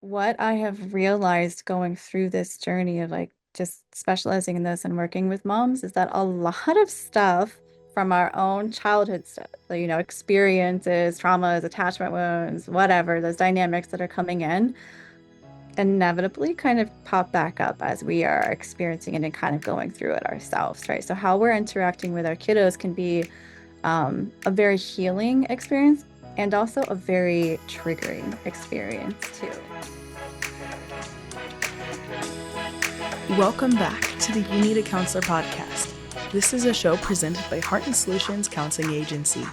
What I have realized going through this journey of like just specializing in this and working with moms is that a lot of stuff from our own childhood stuff, experiences, traumas, attachment wounds, whatever, those dynamics that are coming in, inevitably kind of pop back up as we are experiencing it and kind of going through it ourselves, right? So how we're interacting with our kiddos can be a very healing experience and also a very triggering experience too. Welcome back to the You Need a Counselor podcast. This is a show presented by Heart and Solutions Counseling Agency.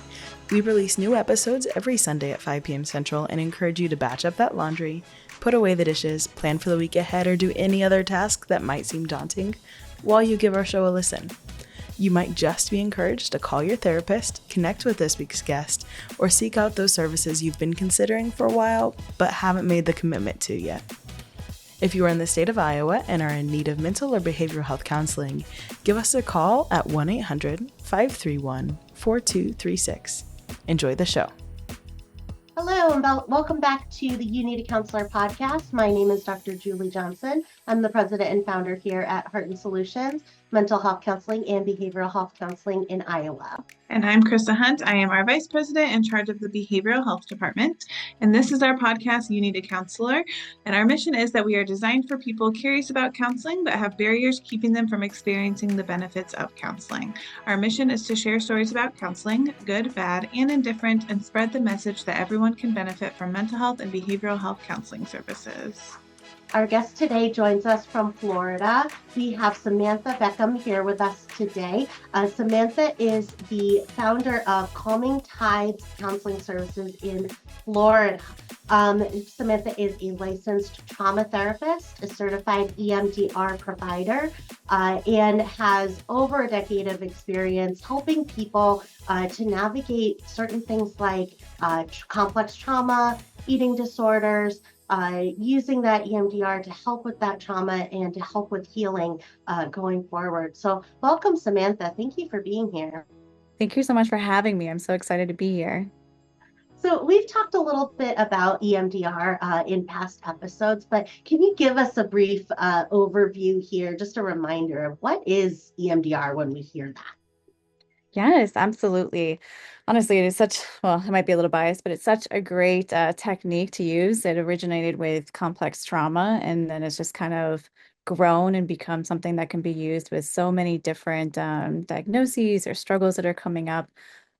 We release new episodes every Sunday at 5 p.m. Central and encourage you to batch up that laundry, put away the dishes, plan for the week ahead, or do any other task that might seem daunting while you give our show a listen. You might just be encouraged to call your therapist, connect with this week's guest, or seek out those services you've been considering for a while but haven't made the commitment to yet. If you are in the state of Iowa and are in need of mental or behavioral health counseling, give us a call at 1-800-531-4236. Enjoy the show. Hello, and welcome back to the You Need a Counselor podcast. My name is Dr. Julie Johnson. I'm the president and founder here at Heart and Solutions, Mental Health Counseling and Behavioral Health Counseling in Iowa. And I'm Krista Hunt. I am our vice president in charge of the Behavioral Health Department. And this is our podcast, You Need a Counselor. And our mission is that we are designed for people curious about counseling, but have barriers keeping them from experiencing the benefits of counseling. Our mission is to share stories about counseling, good, bad, and indifferent, and spread the message that everyone can benefit from mental health and behavioral health counseling services. Our guest today joins us from Florida. We have Samantha Bickham here with us today. Samantha is the founder of Calming Tides Counseling Services in Florida. Samantha is a licensed trauma therapist, a certified EMDR provider, and has over a decade of experience helping people to navigate certain things like complex trauma, eating disorders, using that EMDR to help with that trauma and to help with healing going forward. So welcome, Samantha. Thank you for being here. Thank you so much for having me. I'm so excited to be here. So we've talked a little bit about EMDR in past episodes, but can you give us a brief overview here, just a reminder of what is EMDR when we hear that? Yes, absolutely. Honestly, it is it might be a little biased, but it's such a great technique to use. It originated with complex trauma, and then it's just kind of grown and become something that can be used with so many different diagnoses or struggles that are coming up.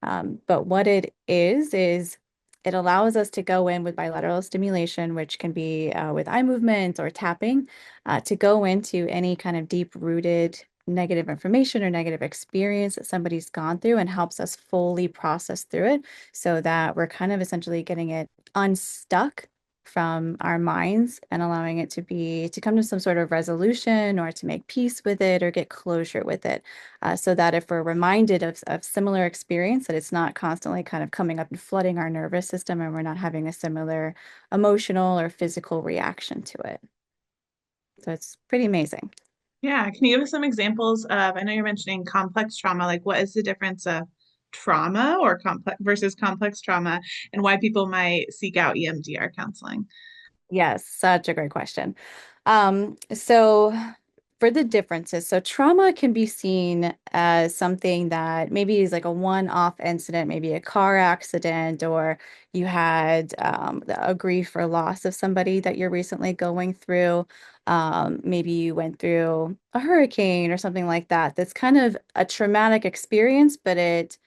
But what it is it allows us to go in with bilateral stimulation, which can be with eye movement or tapping, to go into any kind of deep-rooted negative information or negative experience that somebody's gone through and helps us fully process through it so that we're kind of essentially getting it unstuck from our minds and allowing it to come to some sort of resolution or to make peace with it or get closure with it, so that if we're reminded of similar experience, that it's not constantly kind of coming up and flooding our nervous system and we're not having a similar emotional or physical reaction to it. So it's pretty amazing. Yeah, can you give us some examples of, I know you're mentioning complex trauma, like what is the difference of trauma or complex versus complex trauma and why people might seek out EMDR counseling? Yes, such a great question. So for the differences, so trauma can be seen as something that maybe is like a one-off incident, maybe a car accident, or you had a grief or loss of somebody that you're recently going through. Maybe you went through a hurricane or something like that. That's kind of a traumatic experience, but it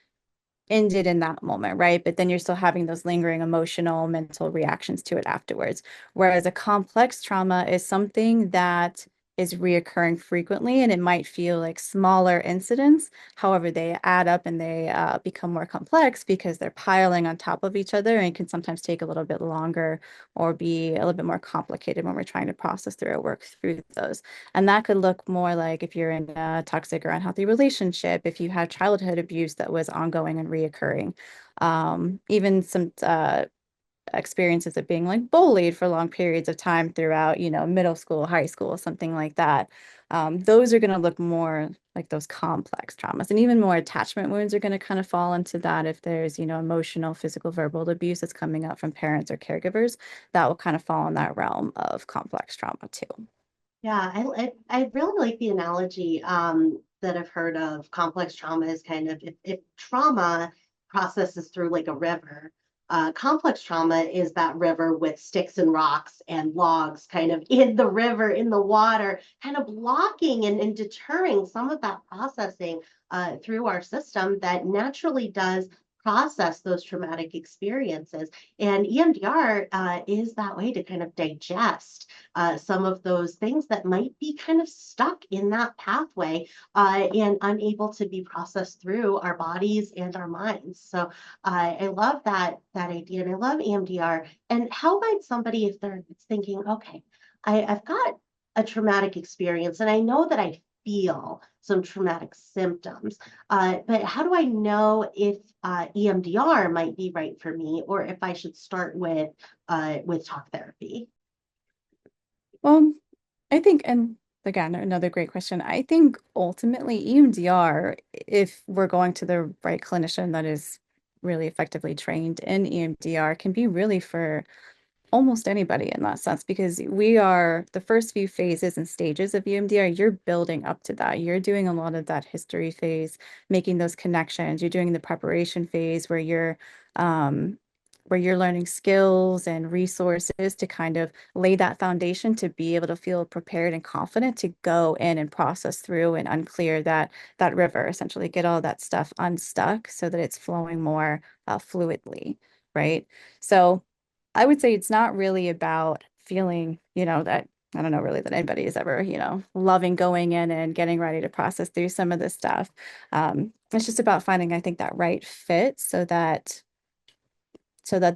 ended in that moment, right? But then you're still having those lingering emotional, mental reactions to it afterwards. Whereas a complex trauma is something that is reoccurring frequently and it might feel like smaller incidents. However, they add up and they become more complex because they're piling on top of each other and can sometimes take a little bit longer or be a little bit more complicated when we're trying to process through or work through those. And that could look more like if you're in a toxic or unhealthy relationship, if you had childhood abuse that was ongoing and reoccurring, even some experiences of being like bullied for long periods of time throughout, middle school, high school, something like that. Those are going to look more like those complex traumas, and even more attachment wounds are going to kind of fall into that. If there's, emotional, physical, verbal abuse that's coming up from parents or caregivers, that will kind of fall in that realm of complex trauma too. Yeah, I really like the analogy that I've heard of complex trauma is kind of if trauma processes through like a river, complex trauma is that river with sticks and rocks and logs kind of in the river, in the water, kind of blocking and deterring some of that processing through our system that naturally does process those traumatic experiences. And EMDR is that way to kind of digest some of those things that might be kind of stuck in that pathway and unable to be processed through our bodies and our minds. So I love that idea, and I love EMDR. And how might somebody, if they're thinking, okay, I've got a traumatic experience, and I know that I feel some traumatic symptoms, but how do I know if EMDR might be right for me, or if I should start with talk therapy? Well, I think, and again, another great question. I think ultimately EMDR, if we're going to the right clinician that is really effectively trained in EMDR, can be really for almost anybody in that sense, because we are the first few phases and stages of EMDR, you're building up to that. You're doing a lot of that history phase, making those connections. You're doing the preparation phase where you're learning skills and resources to kind of lay that foundation to be able to feel prepared and confident to go in and process through and unclear that river, essentially get all that stuff unstuck so that it's flowing more fluidly, right? So I would say it's not really about feeling, that I don't know really that anybody is ever, loving going in and getting ready to process through some of this stuff. It's just about finding, I think, that right fit so that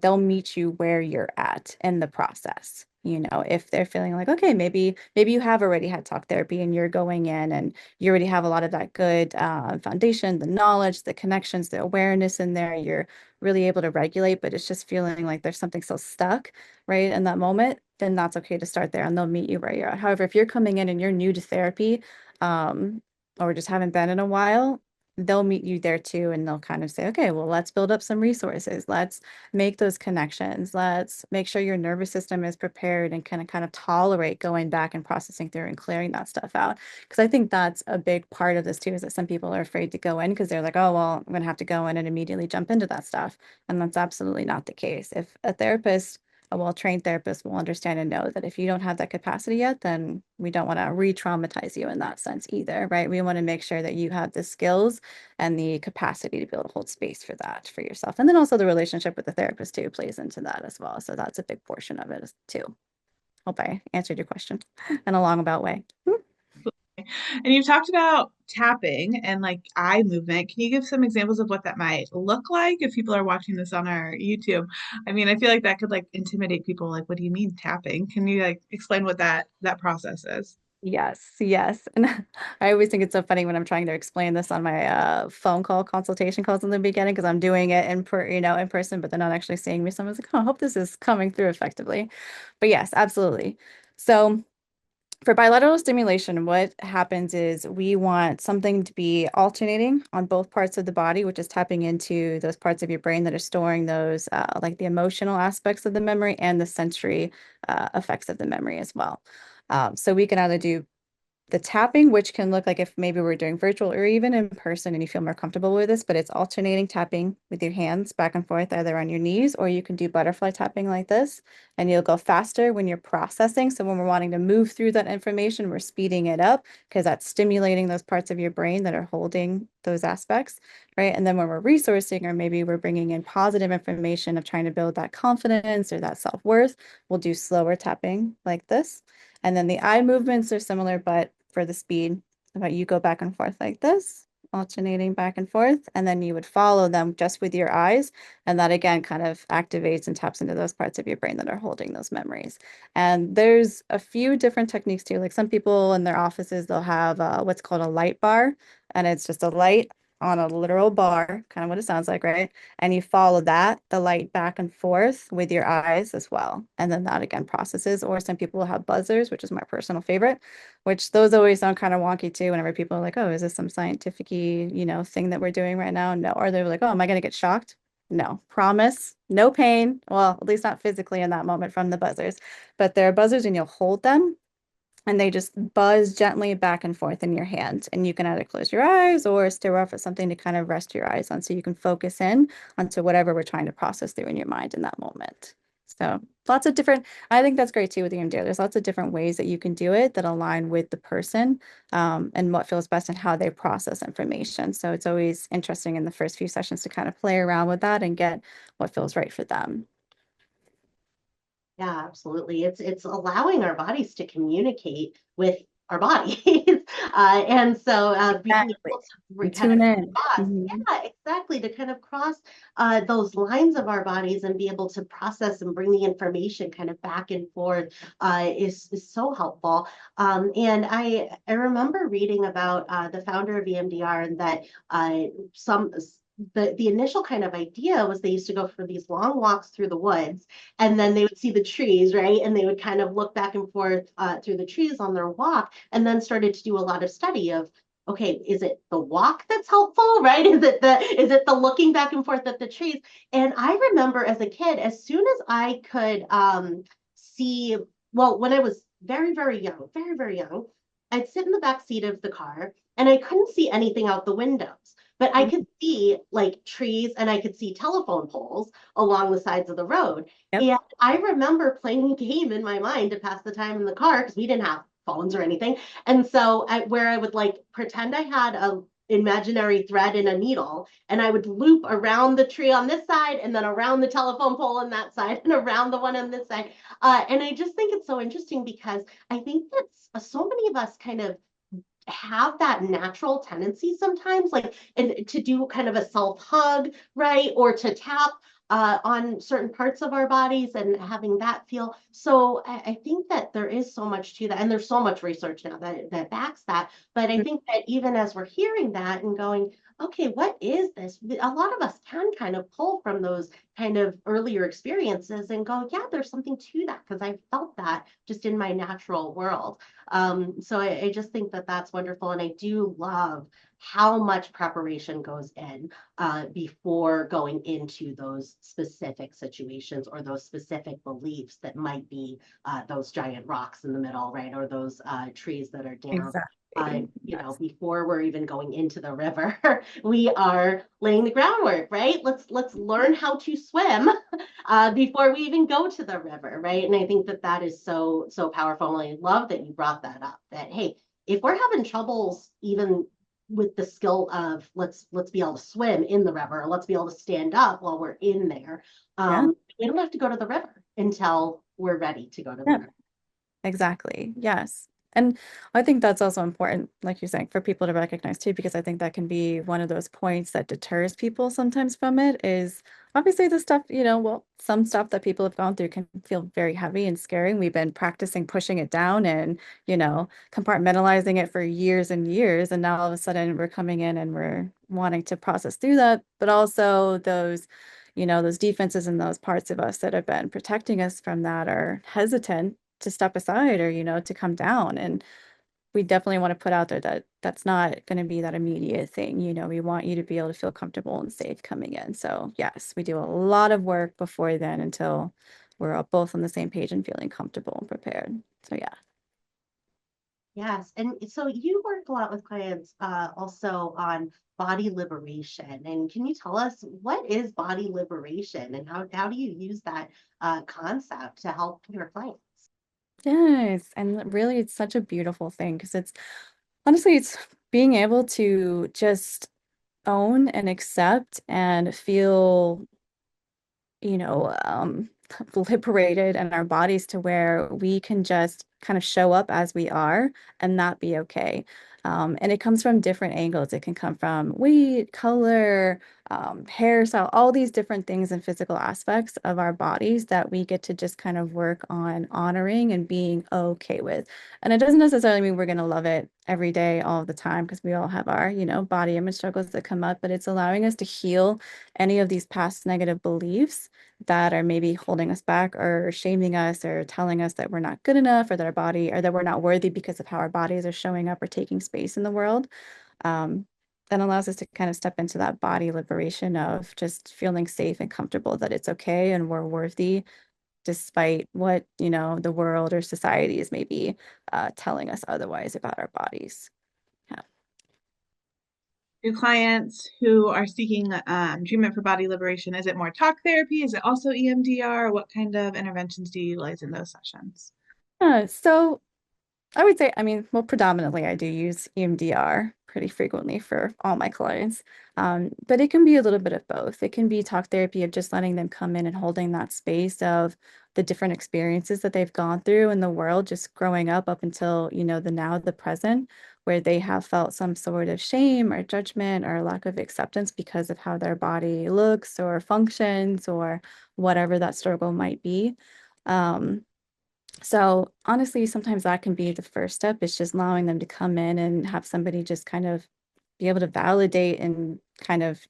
they'll meet you where you're at in the process. If they're feeling like, okay, maybe you have already had talk therapy and you're going in and you already have a lot of that good foundation, the knowledge, the connections, the awareness in there, you're really able to regulate, but it's just feeling like there's something still stuck, right, in that moment, then that's okay to start there and they'll meet you where you're at. However, if you're coming in and you're new to therapy, um, or just haven't been in a while, they'll meet you there too, and they'll kind of say, okay, well, let's build up some resources. Let's make those connections. Let's make sure your nervous system is prepared and can kind of tolerate going back and processing through and clearing that stuff out. Because I think that's a big part of this too, is that some people are afraid to go in because they're like, oh, well, I'm going to have to go in and immediately jump into that stuff. And that's absolutely not the case. If a therapist, a well-trained therapist will understand and know that if you don't have that capacity yet, then we don't want to re-traumatize you in that sense either, right? We want to make sure that you have the skills and the capacity to be able to hold space for that for yourself. And then also the relationship with the therapist too plays into that as well. So that's a big portion of it too. Hope I answered your question in a long about way. And you've talked about tapping and like eye movement. Can you give some examples of what that might look like if people are watching this on our YouTube? I mean, I feel like that could like intimidate people. Like, what do you mean tapping? Can you like explain what that process is? Yes, yes. And I always think it's so funny when I'm trying to explain this on my phone call consultation calls in the beginning because I'm doing it in person, but they're not actually seeing me. So I was like, oh, I hope this is coming through effectively. But yes, absolutely. So for bilateral stimulation, what happens is we want something to be alternating on both parts of the body, which is tapping into those parts of your brain that are storing those, like the emotional aspects of the memory and the sensory effects of the memory as well. So we can either do the tapping, which can look like if maybe we're doing virtual or even in person and you feel more comfortable with this, but it's alternating tapping with your hands back and forth, either on your knees, or you can do butterfly tapping like this, and you'll go faster when you're processing. So when we're wanting to move through that information, we're speeding it up because that's stimulating those parts of your brain that are holding those aspects, right? And then when we're resourcing, or maybe we're bringing in positive information of trying to build that confidence or that self-worth, we'll do slower tapping like this. And then the eye movements are similar, but for the speed, about you go back and forth like this, alternating back and forth, and then you would follow them just with your eyes. And that again kind of activates and taps into those parts of your brain that are holding those memories. And there's a few different techniques too. Like some people in their offices, they'll have what's called a light bar, and it's just a light on a literal bar, kind of what it sounds like, right? And you follow that, the light back and forth with your eyes as well. And then that again processes, or some people will have buzzers, which is my personal favorite, which those always sound kind of wonky too, whenever people are like, oh, is this some scientific-y, thing that we're doing right now? No. Or they're like, oh, am I gonna get shocked? No. Promise, no pain. Well, at least not physically in that moment from the buzzers. But there are buzzers and you'll hold them and they just buzz gently back and forth in your hand. And you can either close your eyes or stare off at something to kind of rest your eyes on so you can focus in onto whatever we're trying to process through in your mind in that moment. So lots of different, I think that's great too with EMDR. There's lots of different ways that you can do it that align with the person and what feels best and how they process information. So it's always interesting in the first few sessions to kind of play around with that and get what feels right for them. Yeah, absolutely. It's allowing our bodies to communicate with our bodies, and so being Exactly. able to And kind of tune in. cross, Mhm. yeah, exactly, to kind of cross those lines of our bodies and be able to process and bring the information kind of back and forth is so helpful. And I remember reading about the founder of EMDR and that some. The initial kind of idea was they used to go for these long walks through the woods and then they would see the trees, right? And they would kind of look back and forth through the trees on their walk, and then started to do a lot of study of, okay, is it the walk that's helpful, right? Is it the looking back and forth at the trees? And I remember as a kid, as soon as I could see, well, when I was very, very young, I'd sit in the back seat of the car and I couldn't see anything out the windows. But I could see like trees and I could see telephone poles along the sides of the road. Yep. And I remember playing a game in my mind to pass the time in the car because we didn't have phones or anything. And so where I would like pretend I had a imaginary thread and a needle and I would loop around the tree on this side and then around the telephone pole on that side and around the one on this side. And I just think it's so interesting because I think that so many of us kind of have that natural tendency sometimes, like and to do kind of a self hug, right? Or to tap on certain parts of our bodies and having that feel. So I think that there is so much to that. And there's so much research now that backs that. But I think that even as we're hearing that and going, okay, what is this? A lot of us can kind of pull from those kind of earlier experiences and go, yeah, there's something to that because I felt that just in my natural world. So I just think that that's wonderful. And I do love how much preparation goes in before going into those specific situations or those specific beliefs that might be those giant rocks in the middle, right? Or those trees that are down. Exactly. Yes. Before we're even going into the river, we are laying the groundwork, right? Let's learn how to swim before we even go to the river, right? And I think that that is so powerful. And I love that you brought that up. That hey, if we're having troubles even with the skill of let's be able to swim in the river, let's be able to stand up while we're in there. Yeah. We don't have to go to the river until we're ready to go to the Yeah. river. Exactly. Yes. And I think that's also important, like you're saying, for people to recognize too, because I think that can be one of those points that deters people sometimes from it is obviously the stuff, well, some stuff that people have gone through can feel very heavy and scary. We've been practicing pushing it down and, compartmentalizing it for years and years. And now all of a sudden we're coming in and we're wanting to process through that, but also those defenses and those parts of us that have been protecting us from that are hesitant to step aside or, to come down. And we definitely want to put out there that that's not going to be that immediate thing. We want you to be able to feel comfortable and safe coming in. So yes, we do a lot of work before then until we're all both on the same page and feeling comfortable and prepared. So yeah. Yes, and so you work a lot with clients also on body liberation. And can you tell us what is body liberation and how do you use that concept to help your clients? Yes. And really, it's such a beautiful thing because it's being able to just own and accept and feel you know, um, liberated in our bodies to where we can just kind of show up as we are and not be okay. And it comes from different angles. It can come from weight, color, hairstyle, all these different things and physical aspects of our bodies that we get to just kind of work on honoring and being okay with. And it doesn't necessarily mean we're going to love it every day, all the time, because we all have our, body image struggles that come up, but it's allowing us to heal any of these past negative beliefs that are maybe holding us back or shaming us or telling us that we're not good enough or that our body or that we're not worthy because of how our bodies are showing up or taking space in the world. Um, that allows us to kind of step into that body liberation of just feeling safe and comfortable that it's okay and we're worthy despite what, the world or society is maybe telling us otherwise about our bodies. Yeah. Do clients who are seeking treatment for body liberation, is it more talk therapy? Is it also EMDR? What kind of interventions do you utilize in those sessions? So I would say, I mean, well, predominantly I do use EMDR pretty frequently for all my clients. But it can be a little bit of both. It can be talk therapy of just letting them come in and holding that space of the different experiences that they've gone through in the world, just growing up until, the now, the present, where they have felt some sort of shame or judgment or lack of acceptance because of how their body looks or functions or whatever that struggle might be. Um, so honestly, sometimes that can be the first step. It's just allowing them to come in and have somebody just kind of be able to validate and kind of,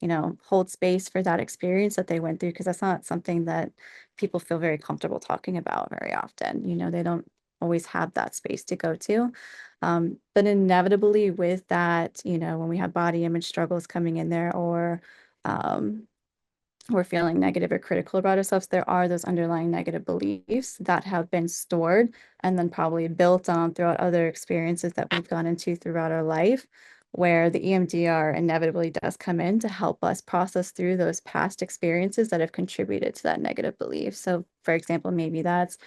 hold space for that experience that they went through, because that's not something that people feel very comfortable talking about very often. They don't always have that space to go to. But inevitably with that, when we have body image struggles coming in there or um, we're feeling negative or critical about ourselves, there are those underlying negative beliefs that have been stored and then probably built on throughout other experiences that we've gone into throughout our life, where the EMDR inevitably does come in to help us process through those past experiences that have contributed to that negative belief. So, for example, maybe that's,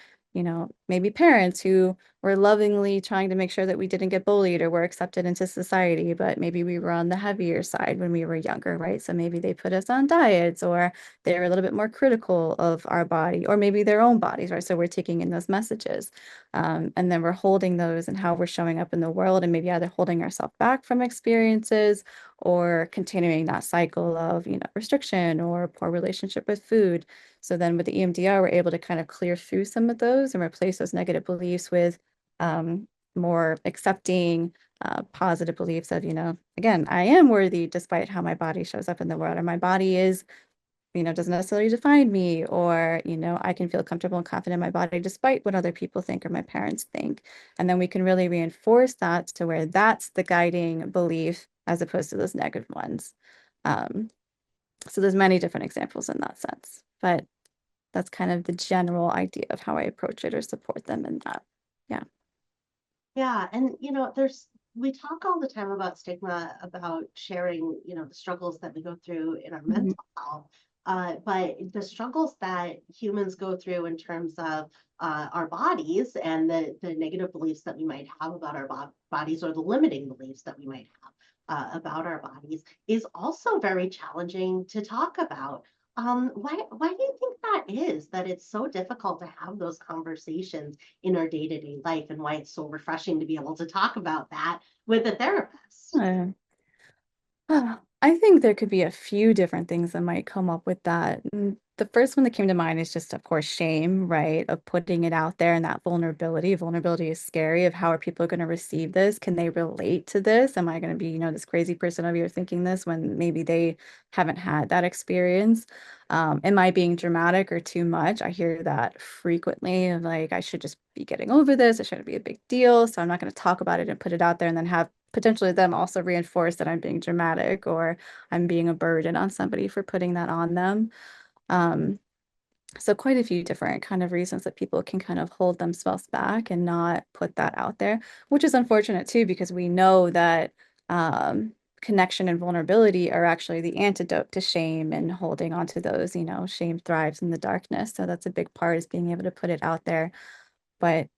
maybe parents who were lovingly trying to make sure that we didn't get bullied or were accepted into society, but maybe we were on the heavier side when we were younger, right? So maybe they put us on diets or they were a little bit more critical of our body or maybe their own bodies, right? So we're taking in those messages. And then we're holding those and how we're showing up in the world and maybe either holding ourselves back from experiences or continuing that cycle of, restriction or poor relationship with food. So then with the EMDR, we're able to kind of clear through some of those and replace those negative beliefs with more accepting, positive beliefs of, again, I am worthy despite how my body shows up in the world, or my body is, doesn't necessarily define me, or, I can feel comfortable and confident in my body despite what other people think or my parents think. And then we can really reinforce that to where that's the guiding belief as opposed to those negative ones. Um, so there's many different examples in that sense, but that's kind of the general idea of how I approach it or support them in that. Yeah. Yeah, and we talk all the time about stigma, about sharing, the struggles that we go through in our Mhm. mental health. But the struggles that humans go through in terms of our bodies and the negative beliefs that we might have about our bodies or the limiting beliefs that we might have about our bodies is also very challenging to talk about. Why do you think that is, that it's so difficult to have those conversations in our day-to-day life, and why it's so refreshing to be able to talk about that with a therapist? Uh, I think there could be a few different things that might come up with that. The first one that came to mind is just, of course, shame, right? Of putting it out there and that vulnerability. Vulnerability is scary of how are people going to receive this? Can they relate to this? Am I going to be, this crazy person over here thinking this when maybe they haven't had that experience? Am I being dramatic or too much? I hear that frequently, of like, I should just be getting over this. It shouldn't be a big deal. So I'm not going to talk about it and put it out there and then have potentially them also reinforce that I'm being dramatic or I'm being a burden on somebody for putting that on them. Um, so quite a few different kind of reasons that people can kind of hold themselves back and not put that out there, which is unfortunate too, because we know that um, connection and vulnerability are actually the antidote to shame and holding on to those, shame thrives in the darkness. So that's a big part is being able to put it out there. But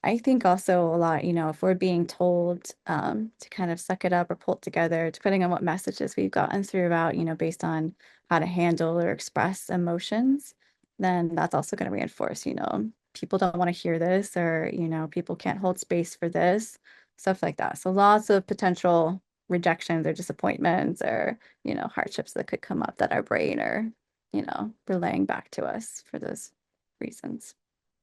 I think also a lot, if we're being told to kind of suck it up or pull it together, depending on what messages we've gotten through about, based on how to handle or express emotions, then that's also going to reinforce, people don't want to hear this or, people can't hold space for this, stuff like that. So lots of potential rejections or disappointments or, hardships that could come up that our brain are, relaying back to us for those reasons.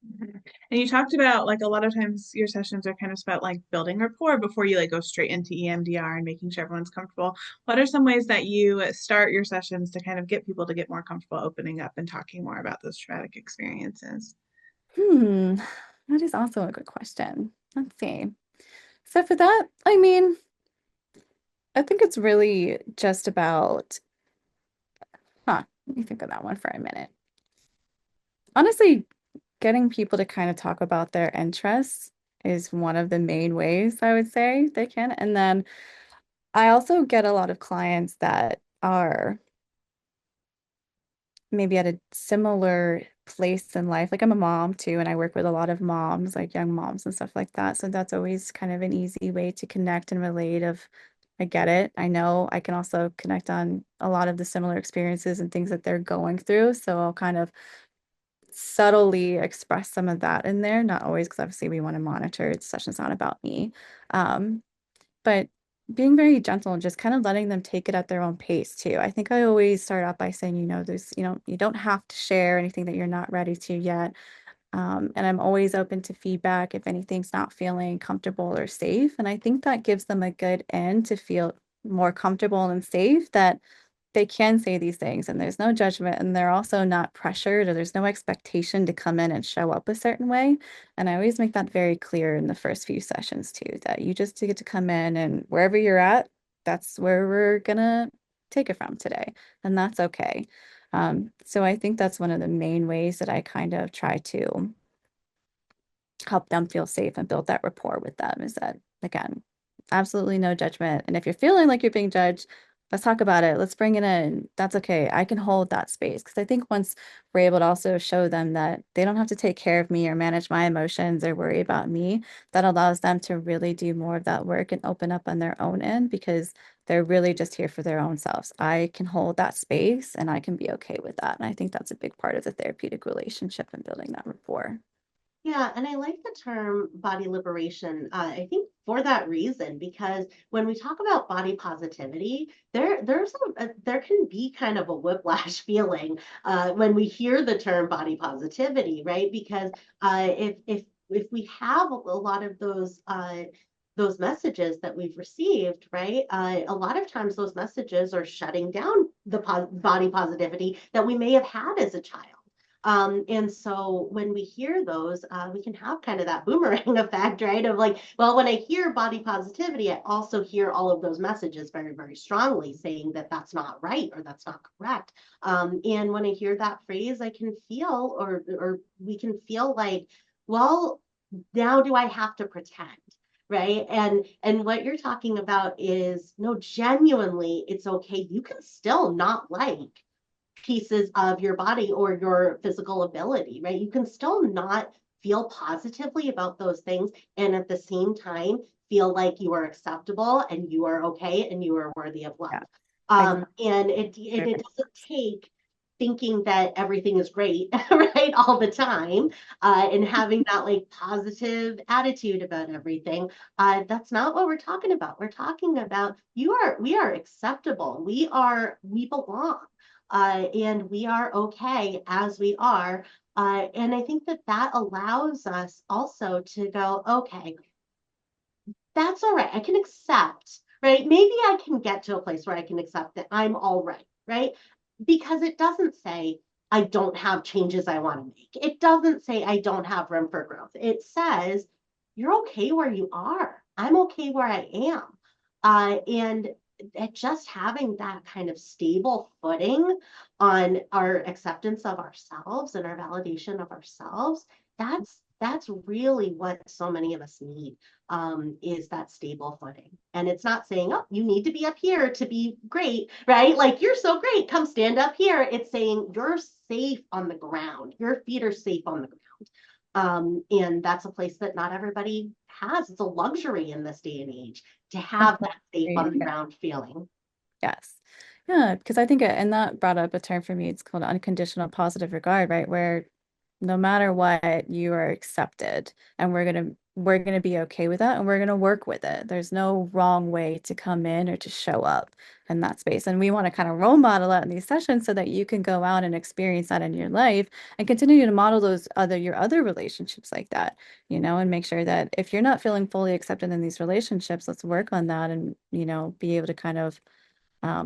Mhm. And you talked about like a lot of times your sessions are kind of about like building rapport before you like go straight into EMDR and making sure everyone's comfortable. What are some ways that you start your sessions to kind of get people to get more comfortable opening up and talking more about those traumatic experiences? Hmm, that is also a good question. Let's see. So for that, I mean, I think it's really just about, let me think of that one for a minute. Honestly, getting people to kind of talk about their interests is one of the main ways I would say they can. And then I also get a lot of clients that are maybe at a similar place in life. Like I'm a mom too, and I work with a lot of moms, like young moms and stuff like that. So that's always kind of an easy way to connect and relate of I get it. I know I can also connect on a lot of the similar experiences and things that they're going through. So I'll kind of subtly express some of that in there. Not always, because obviously we want to monitor. The session's not about me. Um, but being very gentle and just kind of letting them take it at their own pace too. I think I always start out by saying, you don't have to share anything that you're not ready to yet. And I'm always open to feedback if anything's not feeling comfortable or safe. And I think that gives them a good end to feel more comfortable and safe that they can say these things and there's no judgment and they're also not pressured or there's no expectation to come in and show up a certain way. And I always make that very clear in the first few sessions too, that you just get to come in and wherever you're at, that's where we're gonna take it from today. And that's okay. So I think that's one of the main ways that I kind of try to help them feel safe and build that rapport with them is that, again, absolutely no judgment. And if you're feeling like you're being judged, let's talk about it. Let's bring it in. That's okay. I can hold that space. Because I think once we're able to also show them that they don't have to take care of me or manage my emotions or worry about me, that allows them to really do more of that work and open up on their own end because they're really just here for their own selves. I can hold that space and I can be okay with that. And I think that's a big part of the therapeutic relationship and building that rapport. Yeah, and I like the term body liberation. I think for that reason, because when we talk about body positivity, there can be kind of a whiplash feeling when we hear the term body positivity, right? Because if we have a lot of those messages that we've received, right? A lot of times those messages are shutting down the body positivity that we may have had as a child. And so when we hear those, we can have kind of that boomerang effect, right? Of like, well, when I hear body positivity, I also hear all of those messages very, very strongly saying that that's not right or that's not correct. And when I hear that phrase, I can feel, or we can feel like, well, now do I have to pretend? Right. And what you're talking about is no, genuinely, it's okay. You can still not like pieces of your body or your physical ability, right? You can still not feel positively about those things and at the same time feel like you are acceptable and you are okay and you are worthy of love. Yeah, exactly. And it doesn't take thinking that everything is great, right, all the time, and having that like positive attitude about everything. That's not what we're talking about. We're talking about we are acceptable. We belong and we are okay as we are. And I think that that allows us also to go, okay, that's all right. I can accept, right? Maybe I can get to a place where I can accept that I'm all right? Because it doesn't say I don't have changes I want to make. It doesn't say I don't have room for growth. It says you're okay where you are. I'm okay where I am. And just having that kind of stable footing on our acceptance of ourselves and our validation of ourselves, that's really what so many of us need, is that stable footing. And it's not saying, oh, you need to be up here to be great, right? Like, you're so great, come stand up here. It's saying you're safe on the ground. Your feet are safe on the ground. And that's a place that not everybody has. It's a luxury in this day and age to have that safe on the Yeah. ground feeling. Yes. Yeah, because I think, and that brought up a term for me, it's called unconditional positive regard, right? Where no matter what, you are accepted, and we're gonna be okay with that, and we're gonna work with it. There's no wrong way to come in or to show up in that space. And we want to kind of role model that in these sessions so that you can go out and experience that in your life and continue to model your other relationships like that, and make sure that if you're not feeling fully accepted in these relationships, let's work on that and, be able to kind of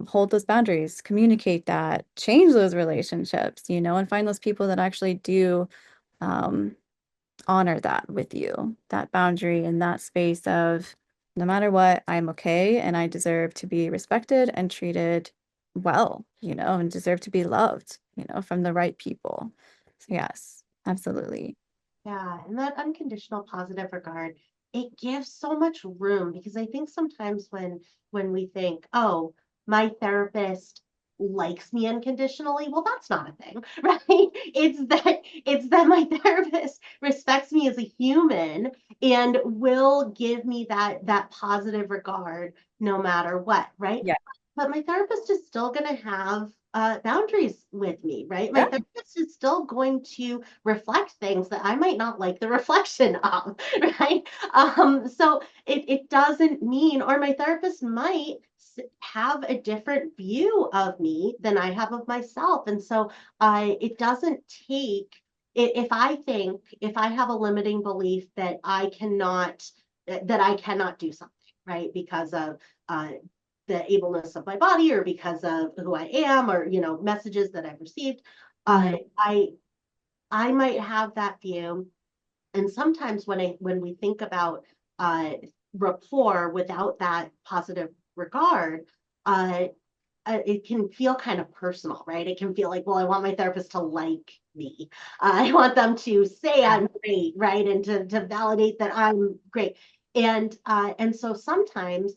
hold those boundaries, communicate that, change those relationships, and find those people that actually do um, honor that with you, that boundary and that space of no matter what, I'm okay and I deserve to be respected and treated well, and deserve to be loved, from the right people. So yes, absolutely. Yeah, and that unconditional positive regard, it gives so much room because I think sometimes when we think, oh, my therapist likes me unconditionally, well, that's not a thing, right? It's that my therapist respects me as a human and will give me that positive regard no matter what, right? Yeah. But my therapist is still going to have boundaries with me, right? My Yeah. therapist is still going to reflect things that I might not like the reflection of, right? So it doesn't mean, or my therapist might have a different view of me than I have of myself. And so it doesn't take, if I have a limiting belief that I cannot do something, right? Because of uh, the ableness of my body or because of who I am or messages that I've received. Mhm. I might have that view, and sometimes when we think about uh, rapport without that positive regard, uh, it can feel kind of personal, right? It can feel like, well, I want my therapist to like me. I want them to say Yeah. I'm great, right? And to validate that I'm great. And so sometimes,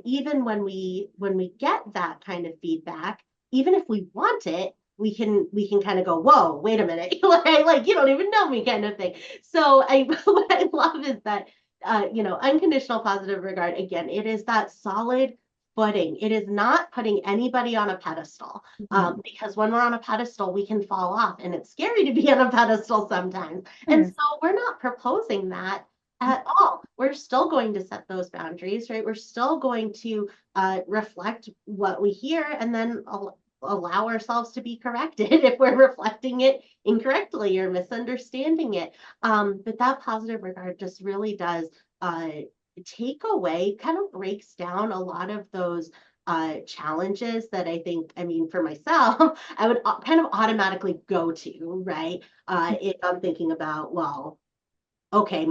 even when we get that kind of feedback, even if we want it, we can kind of go, whoa, wait a minute, like you don't even know me, kind of thing. So I what I love is that unconditional positive regard. Again, it is that solid footing. It is not putting anybody on a pedestal, Mhm. because when we're on a pedestal, we can fall off, and it's scary to be on a pedestal sometimes. And Yes. so we're not proposing that at all. We're still going to set those boundaries, right? We're still going to reflect what we hear and then allow ourselves to be corrected if we're reflecting it incorrectly or misunderstanding it. But that positive regard just really does uh, take away, kind of breaks down a lot of those challenges that I think, I mean, for myself, I would kind of automatically go to, right? If I'm thinking about, well, okay,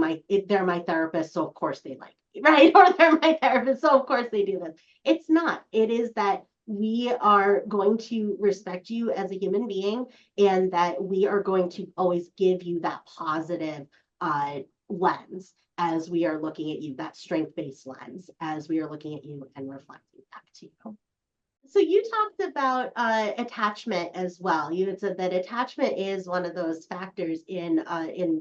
they're my therapist, so of course they like me, right? Or they're my therapist, so of course they do this. It's not. It is that we are going to respect you as a human being, and that we are going to always give you that positive uh, lens as we are looking at you, that strength-based lens as we are looking at you and reflecting back to you. So you talked about attachment as well. You had said that attachment is one of those factors in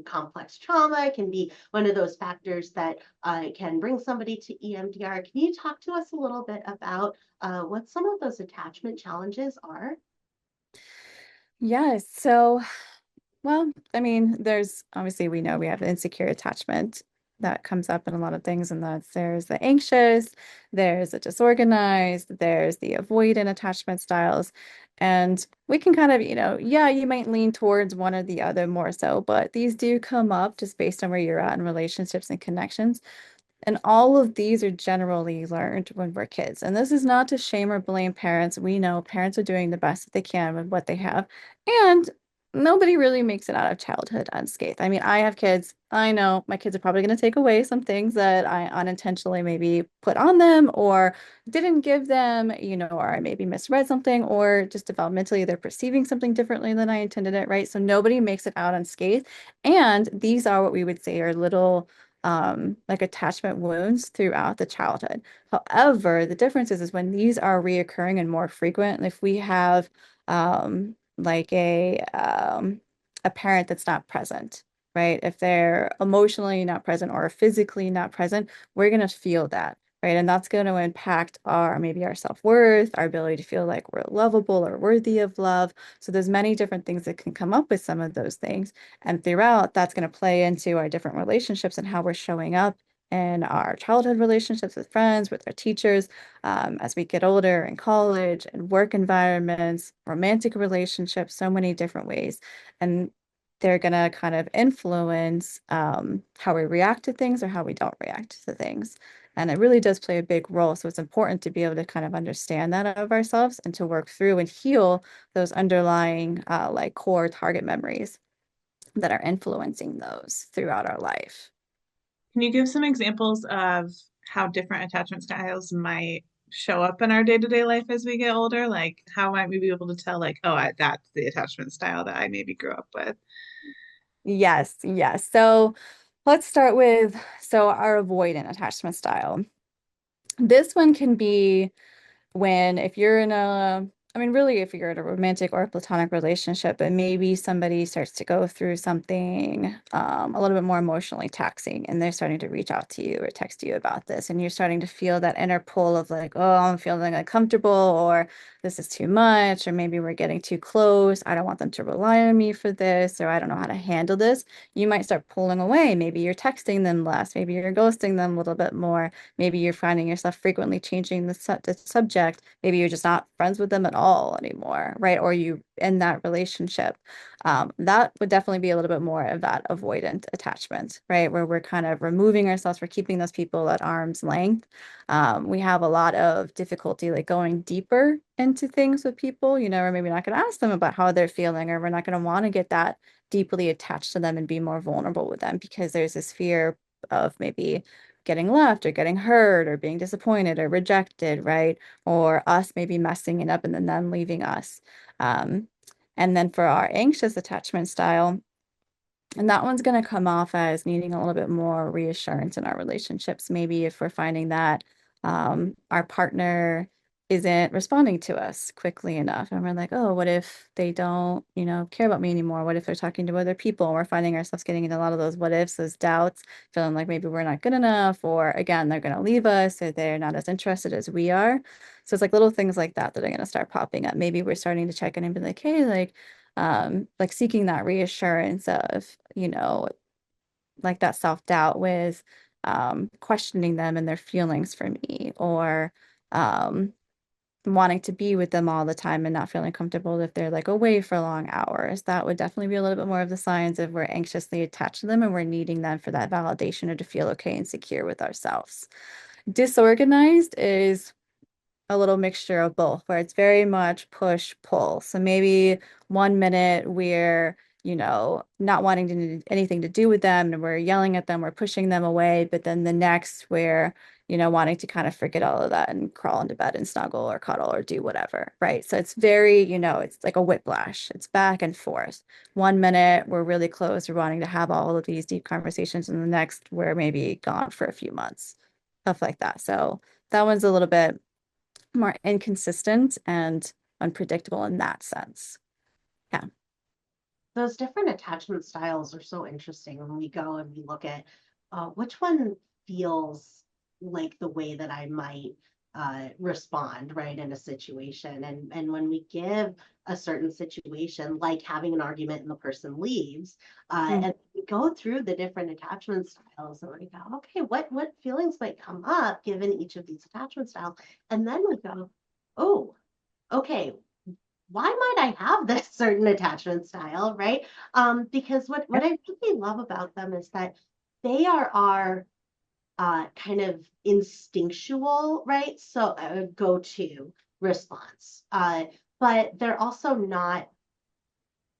complex trauma. It can be one of those factors that can bring somebody to EMDR. Can you talk to us a little bit about what some of those attachment challenges are? Yes. So, well, I mean, there's obviously we know we have insecure attachment that comes up in a lot of things, and there's the anxious, there's the disorganized, there's the avoidant attachment styles. And we can kind of, yeah, you might lean towards one or the other more so, but these do come up just based on where you're at in relationships and connections. And all of these are generally learned when we're kids. And this is not to shame or blame parents. We know parents are doing the best that they can with what they have. And nobody really makes it out of childhood unscathed. I mean, I have kids. I know my kids are probably going to take away some things that I unintentionally maybe put on them or didn't give them, or I maybe misread something or just developmentally they're perceiving something differently than I intended it, right? So nobody makes it out unscathed. And these are what we would say are little like attachment wounds throughout the childhood. However, the difference is when these are reoccurring and more frequent, if we have like a parent that's not present, right? If they're emotionally not present or physically not present, we're gonna feel that. right? And that's going to impact our maybe our self-worth, our ability to feel like we're lovable or worthy of love. So there's many different things that can come up with some of those things. And throughout, that's going to play into our different relationships and how we're showing up in our childhood relationships with friends, with our teachers, as we get older in college and work environments, romantic relationships, so many different ways. And they're going to kind of influence how we react to things or how we don't react to things. And it really does play a big role. So it's important to be able to kind of understand that of ourselves and to work through and heal those underlying like core target memories that are influencing those throughout our life. Can you give some examples of how different attachment styles might show up in our day-to-day life as we get older? Like, how might we be able to tell, like, oh, that's the attachment style that I maybe grew up with? Yes, yes. So let's start with our avoidant attachment style. This one can be when if you're in a I mean really if you're in a romantic or a platonic relationship and maybe somebody starts to go through something a little bit more emotionally taxing and they're starting to reach out to you or text you about this and you're starting to feel that inner pull of like, oh, I'm feeling uncomfortable or this is too much or maybe we're getting too close, I don't want them to rely on me for this or I don't know how to handle this. You might start pulling away. Maybe you're texting them less, maybe you're ghosting them a little bit more. Maybe you're finding yourself frequently changing the subject. Maybe you're just not friends with them at all anymore, right? Or you in that relationship. That would definitely be a little bit more of that avoidant attachment, right? Where we're kind of removing ourselves, we're keeping those people at arm's length. We have a lot of difficulty like going deeper into things with people, we're maybe not going to ask them about how they're feeling, or we're not going to want to get that deeply attached to them and be more vulnerable with them because there's this fear of maybe getting left or getting hurt or being disappointed or rejected, right? Or us maybe messing it up and then them leaving us. Um, and then for our anxious attachment style, and that one's going to come off as needing a little bit more reassurance in our relationships. Maybe if we're finding that our partner isn't responding to us quickly enough, and we're like, oh, what if they don't, care about me anymore? What if they're talking to other people? And we're finding ourselves getting into a lot of those what ifs, those doubts, feeling like maybe we're not good enough, or again, they're going to leave us, or they're not as interested as we are. So it's like little things like that that are going to start popping up. Maybe we're starting to check in and be like, hey, like seeking that reassurance of, like that self-doubt with questioning them and their feelings for me, or um, wanting to be with them all the time and not feeling comfortable if they're like away for long hours. That would definitely be a little bit more of the signs of we're anxiously attached to them and we're needing them for that validation or to feel okay and secure with ourselves. Disorganized is a little mixture of both, where it's very much push pull. So maybe 1 minute we're, not wanting to anything to do with them and we're yelling at them, we're pushing them away, but then the next we're, wanting to kind of forget all of that and crawl into bed and snuggle or cuddle or do whatever, right? So it's very, it's like a whiplash. It's back and forth. 1 minute we're really close, we're wanting to have all of these deep conversations, and the next we're maybe gone for a few months, stuff like that. So that one's a little bit more inconsistent and unpredictable in that sense. Yeah. Those different attachment styles are so interesting when we go and we look at which one feels like the way that I might respond right in a situation. And when we give a certain situation, like having an argument and the person leaves, Mm. and we go through the different attachment styles and we go, okay, what feelings might come up given each of these attachment styles? And then we go, oh, okay, why might I have this certain attachment style, right? Because what I really love about them is that they are our kind of instinctual, right? So go-to response, but they're also not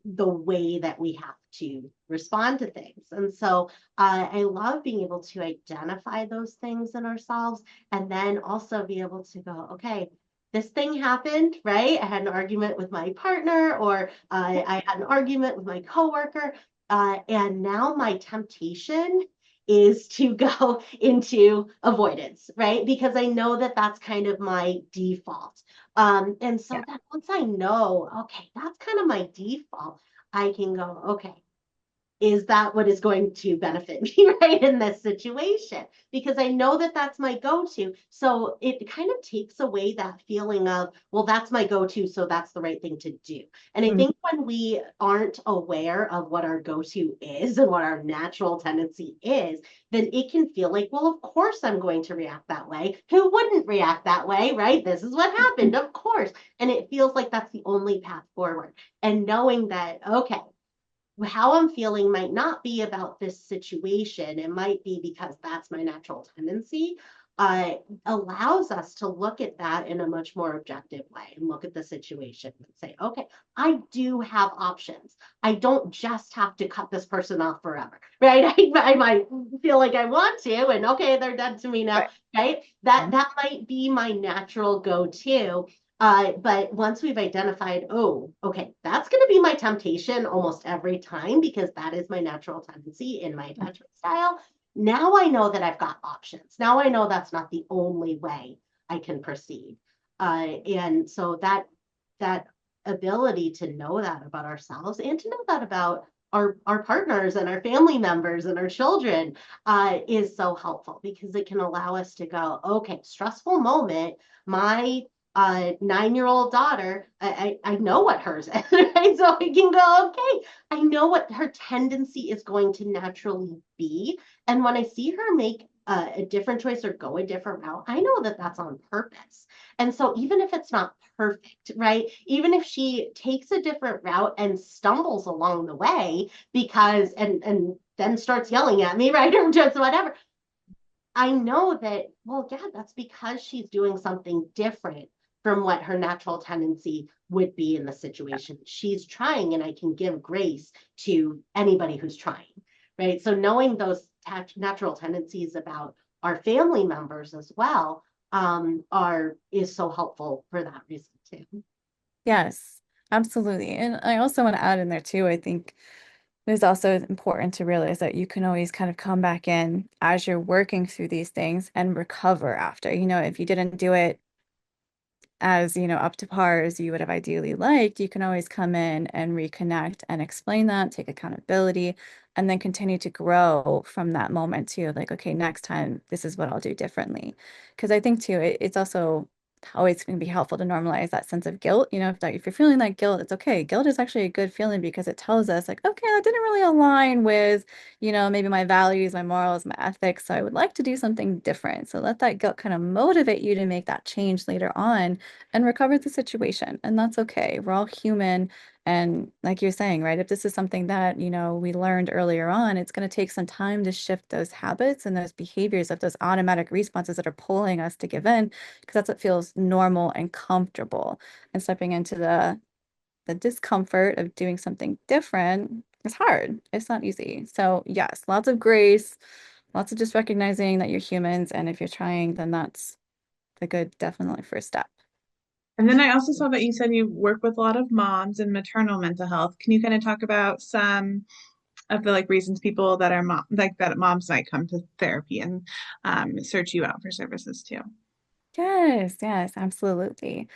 the way that we have to respond to things. And so I love being able to identify those things in ourselves and then also be able to go, okay, this thing happened, right? I had an argument with my partner, or I had an argument with my coworker. And now my temptation is to go into avoidance, right? Because I know that that's kind of my default. And Yeah. so that once I know, okay, that's kind of my default, I can go, okay, is that what is going to benefit me right in this situation? Because I know that that's my go-to. So it kind of takes away that feeling of, well, that's my go-to, so that's the right thing to do. And I Mm. think when we aren't aware of what our go-to is and what our natural tendency is, then it can feel like, well, of course I'm going to react that way. Who wouldn't react that way, right? This is what happened, of course. And it feels like that's the only path forward. And knowing that, okay, how I'm feeling might not be about this situation. It might be because that's my natural tendency. Allows us to look at that in a much more objective way and look at the situation and say, okay, I do have options. I don't just have to cut this person off forever, right? I might feel like I want to, and okay, they're dead to me now, Right. right? That might be my natural go-to. But once we've identified, oh, okay, that's going to be my temptation almost every time because that is my natural tendency in my attachment style. Now I know that I've got options. Now I know that's not the only way I can proceed. And so that ability to know that about ourselves and to know that about our partners and our family members and our children is so helpful because it can allow us to go, okay, stressful moment, my 9-year-old daughter, I know what hers is, right? So I can go, okay, I know what her tendency is going to naturally be. And when I see her make a different choice or go a different route, I know that that's on purpose. And so even if it's not perfect, right? Even if she takes a different route and stumbles along the way because and then starts yelling at me, right? Or just whatever, I know that, well, yeah, that's because she's doing something different from what her natural tendency would be in the situation. She's trying, and I can give grace to anybody who's trying, right? So knowing those natural tendencies about our family members as well are is so helpful for that reason too. Yes, absolutely. And I also want to add in there too, I think it's also important to realize that you can always kind of come back in as you're working through these things and recover after. If you didn't do it as, up to par as you would have ideally liked, you can always come in and reconnect and explain that, take accountability, and then continue to grow from that moment too. Like, okay, next time, this is what I'll do differently. Because I think too, it's also always going to be helpful to normalize that sense of guilt. If you're feeling that guilt, it's okay. Guilt is actually a good feeling because it tells us like, okay, that didn't really align with, maybe my values, my morals, my ethics. So I would like to do something different. So let that guilt kind of motivate you to make that change later on and recover the situation. And that's okay. We're all human. And like you're saying, right, if this is something that, we learned earlier on, it's going to take some time to shift those habits and those behaviors of those automatic responses that are pulling us to give in, because that's what feels normal and comfortable. And stepping into the discomfort of doing something different is hard. It's not easy. So yes, lots of grace, lots of just recognizing that you're humans. And if you're trying, then that's the good, definitely first step. And then I also saw that you said you work with a lot of moms and maternal mental health. Can you kind of talk about some of the reasons people that are that moms might come to therapy and search you out for services too? Yes, yes, absolutely.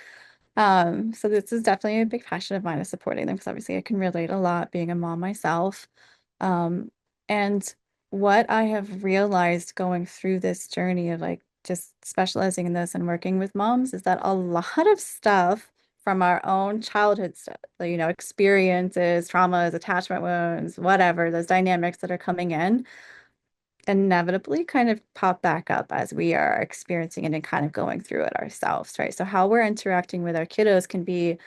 So this is definitely a big passion of mine is supporting them because obviously I can relate a lot being a mom myself. Um, and what I have realized going through this journey of just specializing in this and working with moms is that a lot of stuff from our own childhood stuff, experiences, traumas, attachment wounds, whatever, those dynamics that are coming in inevitably kind of pop back up as we are experiencing it and kind of going through it ourselves, right? So how we're interacting with our kiddos can be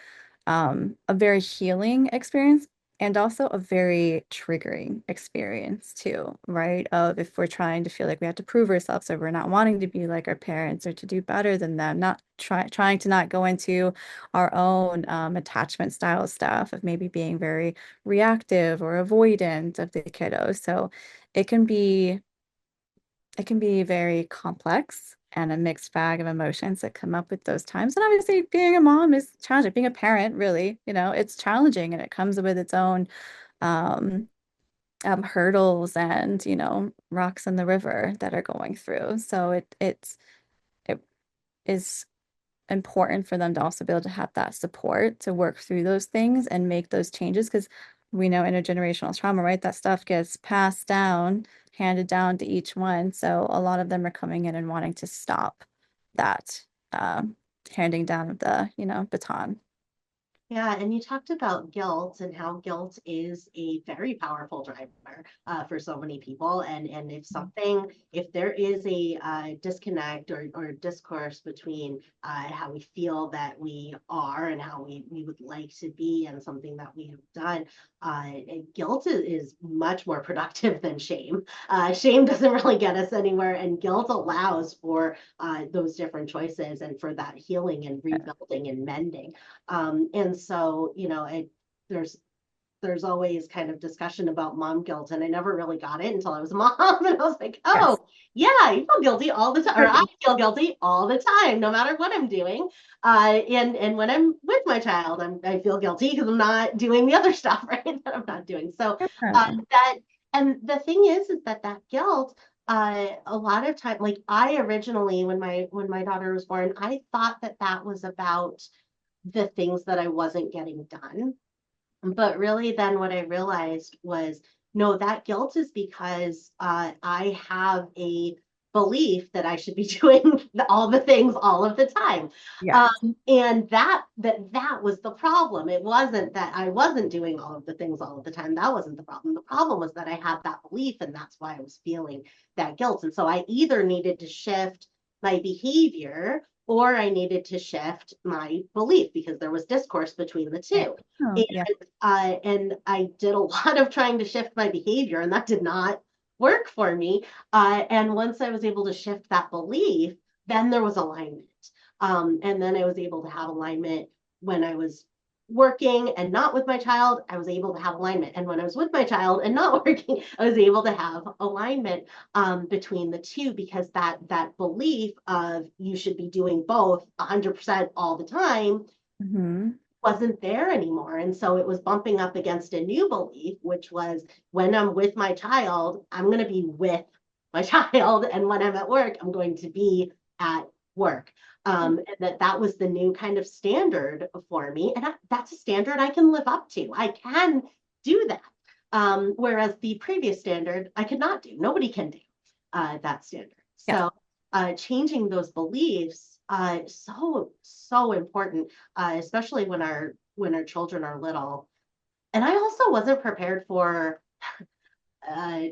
a very healing experience and also a very triggering experience too, right? Of if we're trying to feel like we have to prove ourselves or we're not wanting to be like our parents or to do better than them, not trying to not go into our own attachment style stuff of maybe being very reactive or avoidant of the kiddos. So it can be it can be very complex and a mixed bag of emotions that come up with those times. And obviously, being a mom is challenging. Being a parent, really, it's challenging and it comes with its own um, hurdles and, rocks in the river that are going through. So it is important for them to also be able to have that support to work through those things and make those changes because we know intergenerational trauma, right? That stuff gets passed down, handed down to each one. So a lot of them are coming in and wanting to stop that uh, handing down of the, baton. Yeah, and you talked about guilt and how guilt is a very powerful driver for so many people. And if there is a disconnect or discourse between how we feel that we are and how we would like to be and something that we have done, guilt is much more productive than shame. Shame doesn't really get us anywhere, and guilt allows for those different choices and for that healing and rebuilding and mending. And so, there's there's always kind of discussion about mom guilt, and I never really got it until I was a mom, and I was like, Yes. oh yeah, I feel guilty all the time, or I feel guilty all the time, no matter what I'm doing. And when I'm with my child, I feel guilty because I'm not doing the other stuff, right? That I'm not doing. So Yeah. that and the thing is that guilt. A lot of time, like I originally, when my daughter was born, I thought that was about the things that I wasn't getting done. But really, then what I realized was no, that guilt is because I have a belief that I should be doing all the things all of the time. Yes. And that was the problem. It wasn't that I wasn't doing all of the things all of the time. That wasn't the problem. The problem was that I had that belief, and that's why I was feeling that guilt. And so I either needed to shift my behavior or I needed to shift my belief because there was discourse between the Right. two. Oh, And yeah. and I did a lot of trying to shift my behavior, and that did not work for me. And once I was able to shift that belief, then there was alignment. And then I was able to have alignment when I was working and not with my child. I was able to have alignment. And when I was with my child and not working, I was able to have alignment between the two because that belief of you should be doing both 100% all the time Hmm. wasn't there anymore. And so it was bumping up against a new belief, which was when I'm with my child, I'm going to be with my child. And when I'm at work, I'm going to be at work. And that was the new kind of standard for me. And that's a standard I can live up to. I can do that. Whereas the previous standard, I could not do. Nobody can do that standard. Yes. So changing those beliefs, so important, especially when our children are little. And I also wasn't prepared for uh,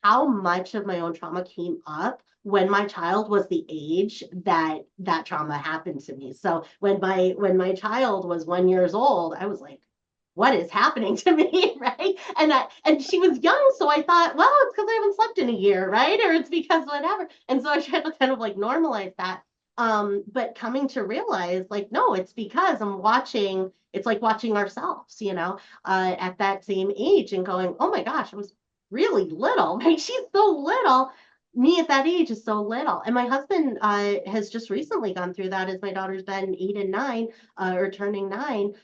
how much of my own trauma came up when my child was the age that trauma happened to me. So when my child was 1 years old, I was like, what is happening to me, right? And she was young, so I thought, well, it's because I haven't slept in a year, right? Or it's because whatever. And so I tried to kind of like normalize that. But coming to realize, like, no, it's because I'm watching. It's like watching ourselves, at that same age and going, oh my gosh, I was really little, right? She's so little. Me at that age is so little. And my husband has just recently gone through that as my daughter's been 8 and 9, or turning 9,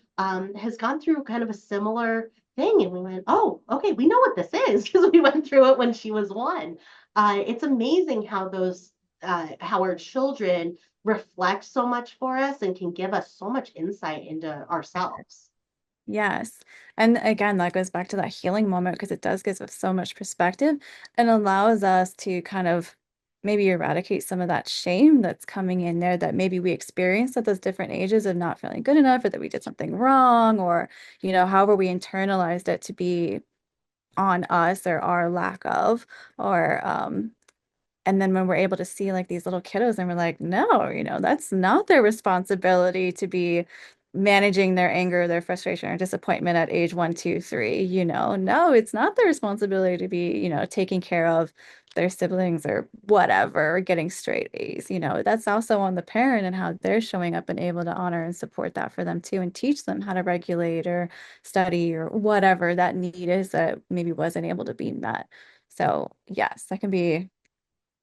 has gone through kind of a similar thing. And we went, oh, okay, we know what this is because we went through it when she was 1. It's amazing how our children reflect so much for us and can give us so much insight into ourselves. Yes. And again, that goes back to that healing moment because it does give us so much perspective and allows us to kind of maybe eradicate some of that shame that's coming in there that maybe we experienced at those different ages of not feeling good enough or that we did something wrong or, however we internalized it to be on us or our lack of, or and then when we're able to see like these little kiddos and we're like, no, that's not their responsibility to be managing their anger, their frustration, or disappointment at age 1, 2, 3, no, it's not their responsibility to be, taking care of their siblings or whatever, or getting straight A's, that's also on the parent and how they're showing up and able to honor and support that for them too, and teach them how to regulate or study or whatever that need is that maybe wasn't able to be met. So yes, that can be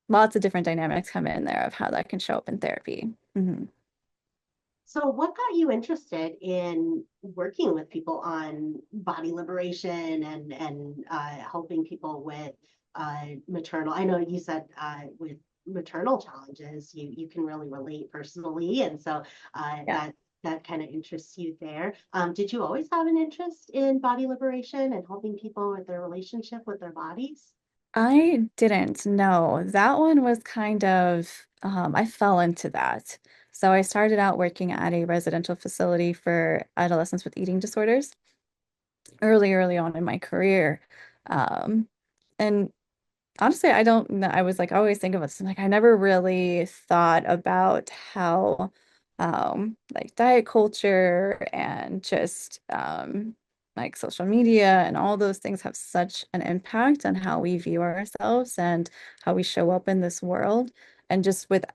lots of different dynamics come in there of how that can show up in therapy. Hmm. So, what got you interested in working with people on body liberation and helping people with maternal? I know you said with maternal challenges, you can really relate personally, and so Yeah. that that kind of interests you there. Did you always have an interest in body liberation and helping people with their relationship with their bodies? I didn't know. That one was kind of, I fell into that. So I started out working at a residential facility for adolescents with eating disorders early on in my career. Um, and honestly, I don't know. I was like, I always think of it. Like, I never really thought about how, like diet culture and just, like social media and all those things have such an impact on how we view ourselves and how we show up in this world. And just with,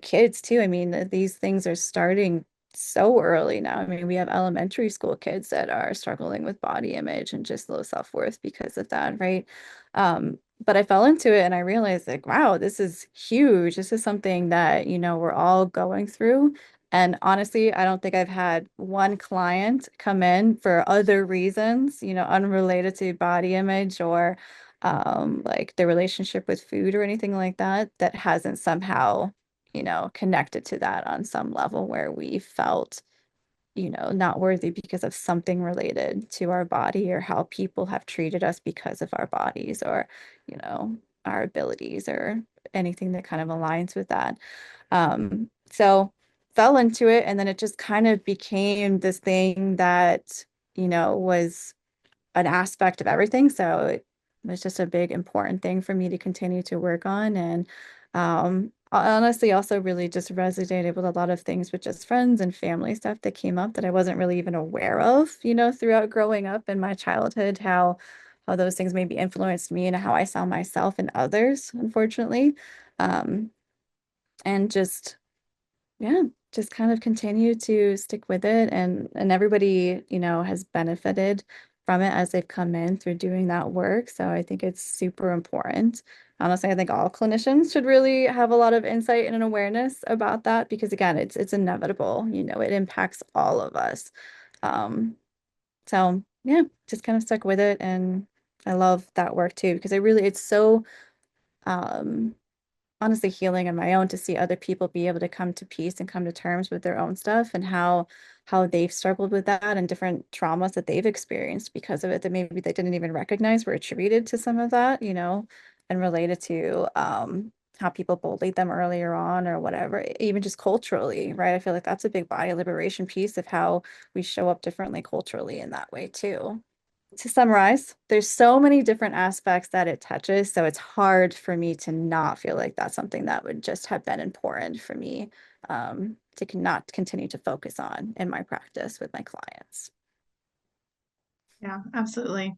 kids too. I mean, these things are starting so early now. I mean, we have elementary school kids that are struggling with body image and just low self-worth because of that, right? But I fell into it and I realized like, wow, this is huge. This is something that, we're all going through. And honestly, I don't think I've had one client come in for other reasons, unrelated to body image or like the relationship with food or anything like that, that hasn't somehow, connected to that on some level where we felt not worthy because of something related to our body or how people have treated us because of our bodies or, you know, our abilities or anything that kind of aligns with that. So fell into it and then it just kind of became this thing that, was an aspect of everything. So it was just a big important thing for me to continue to work on. And I honestly also really just resonated with a lot of things with just friends and family stuff that came up that I wasn't really even aware of, throughout growing up in my childhood, how those things maybe influenced me and how I saw myself and others, unfortunately. Um, and just yeah, just kind of continue to stick with it and everybody, has benefited from it as they've come in through doing that work. So I think it's super important. Honestly, I think all clinicians should really have a lot of insight and an awareness about that because again, it's inevitable, it impacts all of us. Um, so yeah, just kind of stuck with it and I love that work too because it's so um honestly healing on my own to see other people be able to come to peace and come to terms with their own stuff and how they've struggled with that and different traumas that they've experienced because of it that maybe they didn't even recognize were attributed to some of that, and related to how people bullied them earlier on or whatever, even just culturally, right? I feel like that's a big body liberation piece of how we show up differently culturally in that way too. To summarize, there's so many different aspects that it touches, so it's hard for me to not feel like that's something that would just have been important for me to not continue to focus on in my practice with my clients. Yeah, absolutely.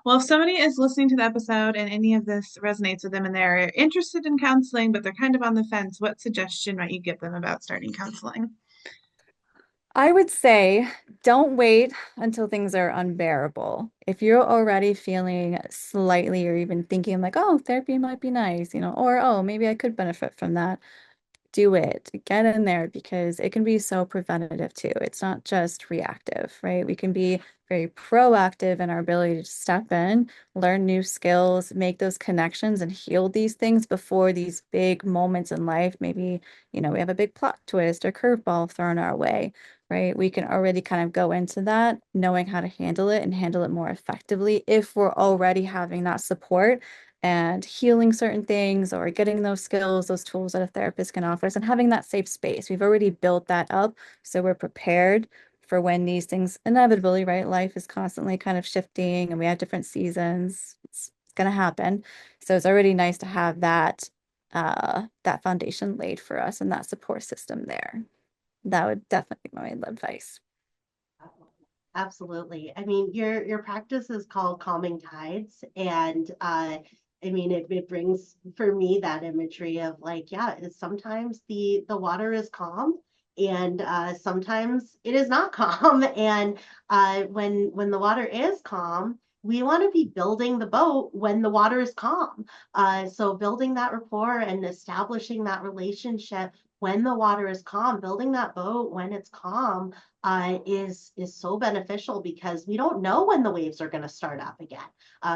Well, if somebody is listening to the episode and any of this resonates with them and they're interested in counseling, but they're kind of on the fence, what suggestion might you give them about starting counseling? I would say don't wait until things are unbearable. If you're already feeling slightly or even thinking like, oh, therapy might be nice, or oh, maybe I could benefit from that. Do it, get in there because it can be so preventative too. It's not just reactive, right? We can be very proactive in our ability to step in, learn new skills, make those connections and heal these things before these big moments in life. Maybe, we have a big plot twist or curveball thrown our way, right? We can already kind of go into that knowing how to handle it and handle it more effectively if we're already having that support and healing certain things or getting those skills, those tools that a therapist can offer us and having that safe space. We've already built that up. So we're prepared for when these things inevitably, right? Life is constantly kind of shifting and we have different seasons. It's going to happen. So it's already nice to have that foundation laid for us and that support system there. That would definitely be my advice. Absolutely. I mean, your practice is called Calming Tides, and I mean, it brings for me that imagery of like, yeah, it's sometimes the water is calm, and sometimes it is not calm. And when the water is calm, we want to be building the boat when the water is calm. So building that rapport and establishing that relationship when the water is calm, building that boat when it's calm is so beneficial because we don't know when the waves are going to start up again.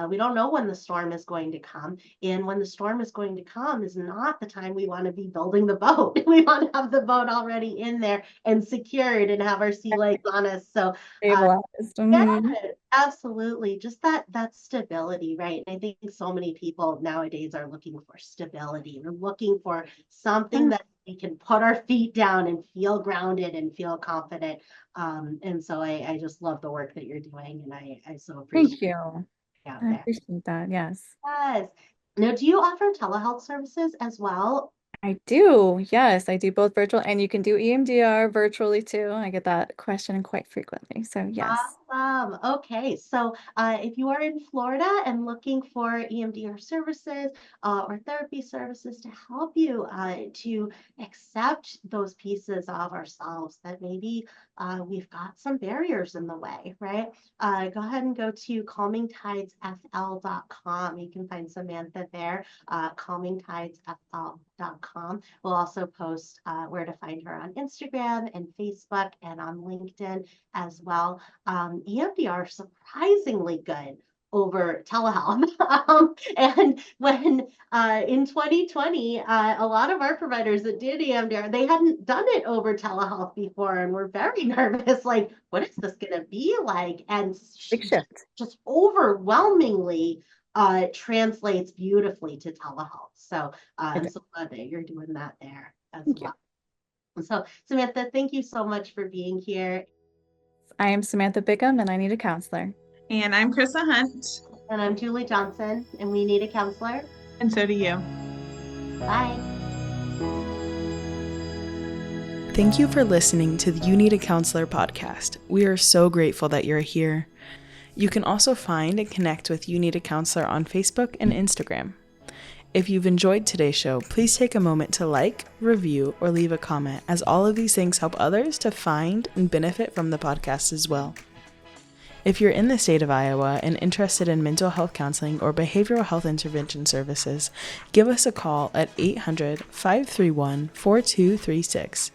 We don't know when the storm is going to come. And when the storm is going to come is not the time we want to be building the boat. We want to have the boat already in there and secured and have our sea legs on us. So Stabilized. yeah, Mhm. absolutely. Just that stability, right? And I think so many people nowadays are looking for stability. We're looking for something Yeah. that we can put our feet down and feel grounded and feel confident. And so I just love the work that you're doing, and I so appreciate Thank you. it out I there. appreciate that. Yes. Yes. Now, do you offer telehealth services as well? I do. Yes, I do both virtual and you can do EMDR virtually too. I get that question quite frequently. So yes. Awesome. Okay. So if you are in Florida and looking for EMDR services or therapy services to help you to accept those pieces of ourselves that maybe we've got some barriers in the way, right? Go ahead and go to calmingtidesfl.com. You can find Samantha there, calmingtidesfl.com. We'll also post where to find her on Instagram and Facebook and on LinkedIn as well. EMDR surprisingly good over telehealth. And when in 2020, a lot of our providers that did EMDR, they hadn't done it over telehealth before and were very nervous, like, what is this going to be like? And Big shift. just overwhelmingly translates beautifully to telehealth. So I'm Okay. so glad that you're doing that there as Thank you. well. So Samantha, thank you so much for being here. I am Samantha Bickham and I need a counselor. And I'm Krista Hunt, And I'm Julie Johnson, and we need a counselor. and so do you. Bye. Thank you for listening to the You Need a Counselor podcast. We are so grateful that you're here. You can also find and connect with You Need a Counselor on Facebook and Instagram. If you've enjoyed today's show, please take a moment to like, review, or leave a comment, as all of these things help others to find and benefit from the podcast as well. If you're in the state of Iowa and interested in mental health counseling or behavioral health intervention services, give us a call at 800-531-4236.